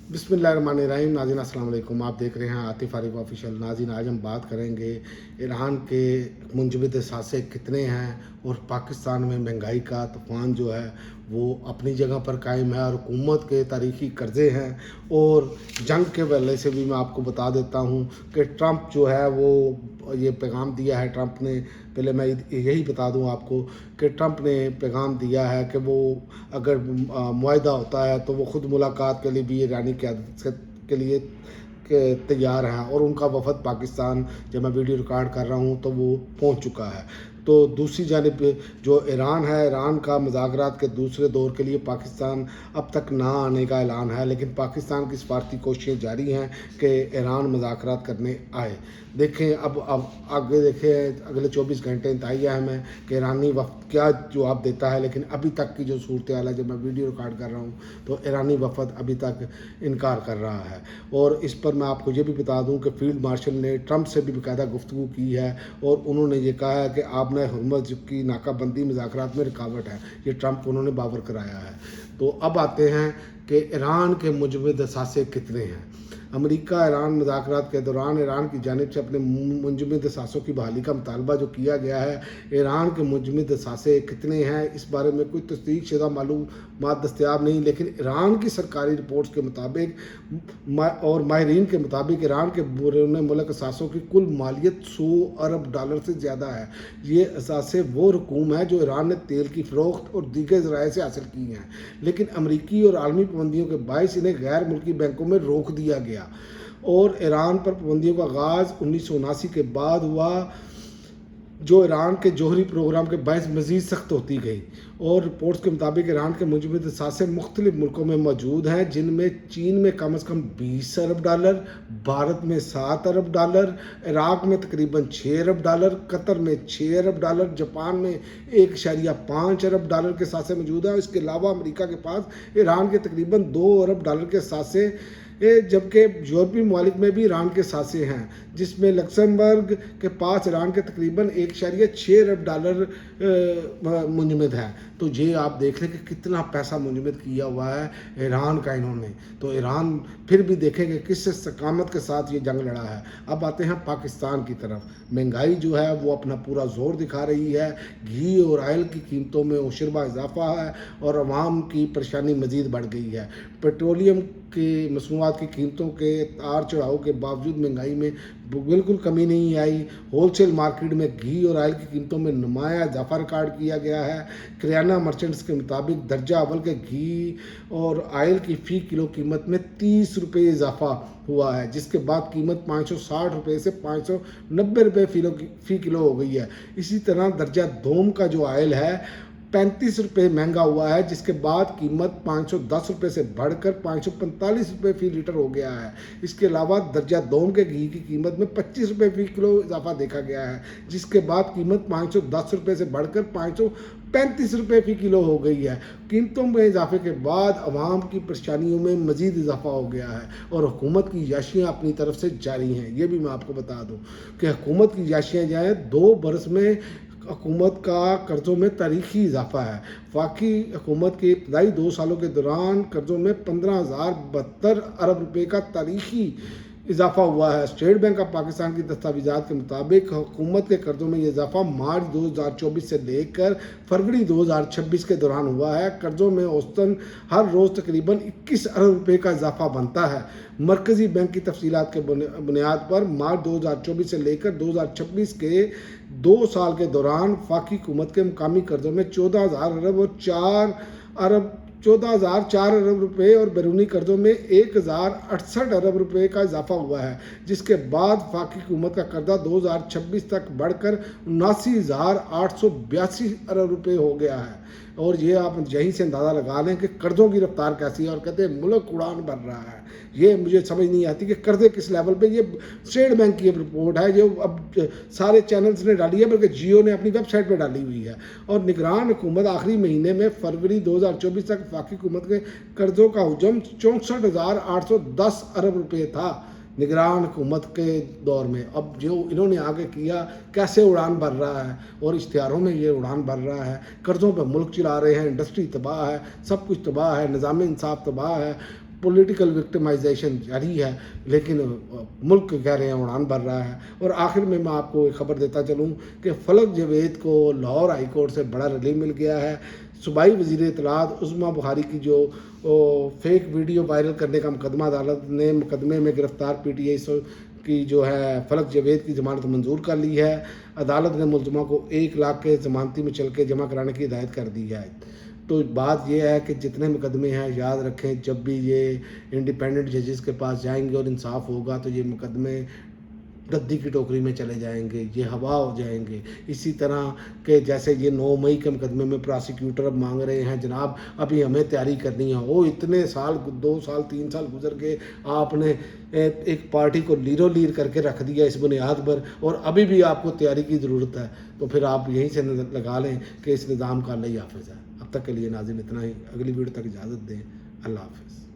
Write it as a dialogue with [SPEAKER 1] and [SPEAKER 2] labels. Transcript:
[SPEAKER 1] बिस्मिल्लाहिर्रहमानिर्रहीम। नाज़रीन अस्सलाम वालेकुम। आप देख रहे हैं आतिफ आरिफ ऑफिशियल। नाज़रीन आज हम बात करेंगे ईरान के मुंजमद असासे कितने हैं और पाकिस्तान में महंगाई का तूफ़ान जो है वो अपनी जगह पर कायम है और हुकूमत के तारीख़ी कर्ज़े हैं। और जंग के हवाले से भी मैं आपको बता देता हूँ कि ट्रंप जो है वो ये पैगाम दिया है। ट्रंप ने पहले मैं यही बता दूं आपको कि ट्रंप ने पैगाम दिया है कि वो अगर मुआहदा होता है तो वो ख़ुद मुलाकात के लिए भी ईरानी क़यादत के लिए तैयार हैं और उनका वफद पाकिस्तान, जब मैं वीडियो रिकॉर्ड कर रहा हूँ तो वो पहुँच चुका है। तो दूसरी जानिब जो ईरान है, ईरान का मुज़ाकरात के दूसरे दौर के लिए पाकिस्तान अब तक ना आने का ऐलान है, लेकिन पाकिस्तान की सफारती कोशिशें जारी हैं कि ईरान मुज़ाकरात करने आए। देखें अब आगे देखें अगले 24 घंटे इंतज़ार है हमें कि ईरानी वफ़द क्या जवाब देता है। लेकिन अभी तक की जो सूरत हाल है, जब मैं वीडियो रिकॉर्ड कर रहा हूँ तो ईरानी वफ़द अभी तक इनकार कर रहा है। और इस पर मैं आपको ये भी बता दूं कि फील्ड मार्शल ने ट्रंप से भी बाकायदा गुफ्तगू की है और उन्होंने ये कहा है कि आपने हुर्मुज़ की नाकाबंदी मुज़ाकरात में रुकावट है। ये ट्रंप उन्होंने बावर कराया है। तो अब आते हैं कि ईरान के मुंजमद असासे कितने हैं। अमेरिका ईरान मुज़ाकरात के दौरान ईरान की जानिब से अपने मुंजमद असासों की बहाली का मुतालबा जो किया गया है। ईरान के मुंजमद असासे कितने हैं इस बारे में कोई तस्दीक शुदा मालूमात दस्तयाब नहीं, लेकिन ईरान की सरकारी रिपोर्ट्स के मुताबिक और माहिरीन के मुताबिक ईरान के बैरून मुल्क असासों की कुल मालियत $100 अरब से ज़्यादा है। ये असासे वो रकूम है जो ईरान ने तेल की फ़रोख्त और दीगर ज़राए से हासिल की हैं, लेकिन अमरीकी और आलमी पाबंदियों के बायस इन्हें गैर मुल्की बैंकों में रोक दिया गया। और ईरान पर पाबंदियों का आगाज़ 1979 के बाद हुआ, जो ईरान के जौहरी प्रोग्राम के बायस मज़ीद सख्त होती गई। और रिपोर्ट्स के मुताबिक ईरान के मुंजमद असासे मुख्तलिफ मुल्कों में मौजूद हैं, जिनमें चीन में कम अज़ कम $20 अरब, भारत में $7 अरब, इराक़ में तकरीबन $6 अरब, कतर में $6 अरब, जापान में 1.5 अरब के असासे मौजूद हैं। इसके अलावा अमेरिका के पास ईरान के तकरीबन $2 अरब के असासे, जबकि यूरोपीय ममालिक में भी ईरान के असासे हैं, जिसमें लक्समबर्ग के पास ईरान के तकरीबन $1.6 अरब मुंजमद है। तो ये आप देख लें कि कितना पैसा मुंजमद किया हुआ है ईरान का इन्होंने। तो ईरान फिर भी देखें कि किस इस्तकामत के साथ ये जंग लड़ा है। अब आते हैं पाकिस्तान की तरफ। महंगाई जो है वो अपना पूरा जोर दिखा रही है। घी और आयल की कीमतों में उशरबा इजाफा है और अवाम की परेशानी मज़ीद बढ़ गई है। पेट्रोलियम की मसनूआत की कीमतों के तार चढ़ाव के बावजूद महंगाई में बिल्कुल कमी नहीं आई। होलसेल मार्केट में घी और आयल की कीमतों में नुमाया इजाफा रिकॉर्ड किया गया है। किराना मर्चेंट्स के मुताबिक दर्जा अव्वल के घी और आयल की फ़ी किलो कीमत में ₹30 इजाफा हुआ है, जिसके बाद कीमत ₹560 से ₹590 फ़ी किलो हो गई है। इसी तरह दर्जा दोम का जो आयल है ₹35 महंगा हुआ है, जिसके बाद कीमत ₹510 से बढ़कर ₹545 फ़ी लीटर हो गया है। इसके अलावा दर्जा दोम के घी की कीमत में ₹25 फ़ी किलो इजाफा देखा गया है, जिसके बाद कीमत ₹510 से बढ़कर ₹535 फ़ी किलो हो गई है। कीमतों में इजाफे के बाद आवाम की परेशानियों में मज़ीद इजाफा हो गया है और हुकूमत की याशियाँ अपनी तरफ से जारी हैं। ये भी मैं आपको बता दूँ कि हुकूमत की याशियाँ जो हैं 2 बरस में हुकूमत का कर्ज़ों में तारीख़ी इजाफा है। वफाकी हुकूमत के इब्तदाई 2 सालों के दौरान कर्ज़ों में 15,072 अरब रुपये का तारीख़ी इजाफा हुआ है। स्टेट बैंक ऑफ पाकिस्तान की दस्तावेज़ात के मुताबिक हुकूमत के कर्ज़ों में ये इजाफा मार्च 2024 से लेकर फरवरी 2026 के दौरान हुआ है। कर्ज़ों में औसतन हर रोज़ तकरीबन 21 अरब रुपये का इजाफा बनता है। मरकज़ी बैंक की तफसीलात के बुनियाद पर मार्च 2024 से लेकर 2026 के 2 साल के दौरान वफाकी हुकूमत के मुकामी कर्ज़ों में 14,004 अरब रुपये और बैरूनी कर्ज़ों में 1,068 अरब रुपये का इजाफा हुआ है, जिसके बाद वफाकी हुकूमत का कर्जा 2026 तक बढ़कर 79,882 अरब रुपये हो गया है। और ये आप यहीं से अंदाज़ा लगा लें कि कर्ज़ों की रफ्तार कैसी है। और कहते हैं मुल्क उड़ान भर रहा है। ये मुझे समझ नहीं आती कि कर्ज़े किस लेवल पे। ये स्टेट बैंक की रिपोर्ट है जो अब सारे चैनल्स ने डाली है, बल्कि जियो ने अपनी वेबसाइट पे डाली हुई है। और निगरान हुकूमत आखिरी महीने में फरवरी 2024 तक वफाकी हुकूमत के कर्ज़ों का हजम 64,810 अरब रुपये था निगरान हुकूमत के दौर में। अब जो इन्होंने आगे किया, कैसे उड़ान भर रहा है और इश्तिहारों में ये उड़ान भर रहा है। कर्ज़ों पर मुल्क चला रहे हैं, इंडस्ट्री तबाह है, सब कुछ तबाह है, निज़ाम इंसाफ तबाह है, पॉलिटिकल विक्टिमाइजेशन जारी है, लेकिन मुल्क कह रहे हैं उड़ान भर रहा है। और आखिर में मैं आपको एक खबर देता चलूँ कि फलक जावेद को लाहौर हाई कोर्ट से बड़ा रिलीफ मिल गया है। सूबाई वज़ीर इत्तलात उस्मा बुखारी की जो फेक वीडियो वायरल करने का मुकदमा अदालत ने मुकदमे में गिरफ्तार PTI की जो है फलक जावेद की ज़मानत मंजूर कर ली है। अदालत ने मुलज़मा को 1 लाख के ज़मानती में चल के जमा कराने की हिदायत कर दी है। तो बात यह है कि जितने मुकदमे हैं, याद रखें, जब भी ये इंडिपेंडेंट जजेस के पास जाएंगे और इंसाफ होगा तो ये मुकदमे गद्दी की टोकरी में चले जाएंगे, ये हवा हो जाएंगे। इसी तरह के जैसे ये 9 मई के मुकदमे में प्रोसिक्यूटर अब मांग रहे हैं जनाब अभी हमें तैयारी करनी है। वो इतने साल, 2 साल 3 साल गुजर गए, आपने एक पार्टी को लीरो लीर करके रख दिया इस बुनियाद पर, और अभी भी आपको तैयारी की ज़रूरत है। तो फिर आप यहीं से लगा लें कि इस निज़ाम का अल्लाह ही हाफ़िज़ है। अब तक के लिए नाज़रीन इतना ही, अगली वीडियो तक इजाज़त दें। अल्लाह हाफ़िज़।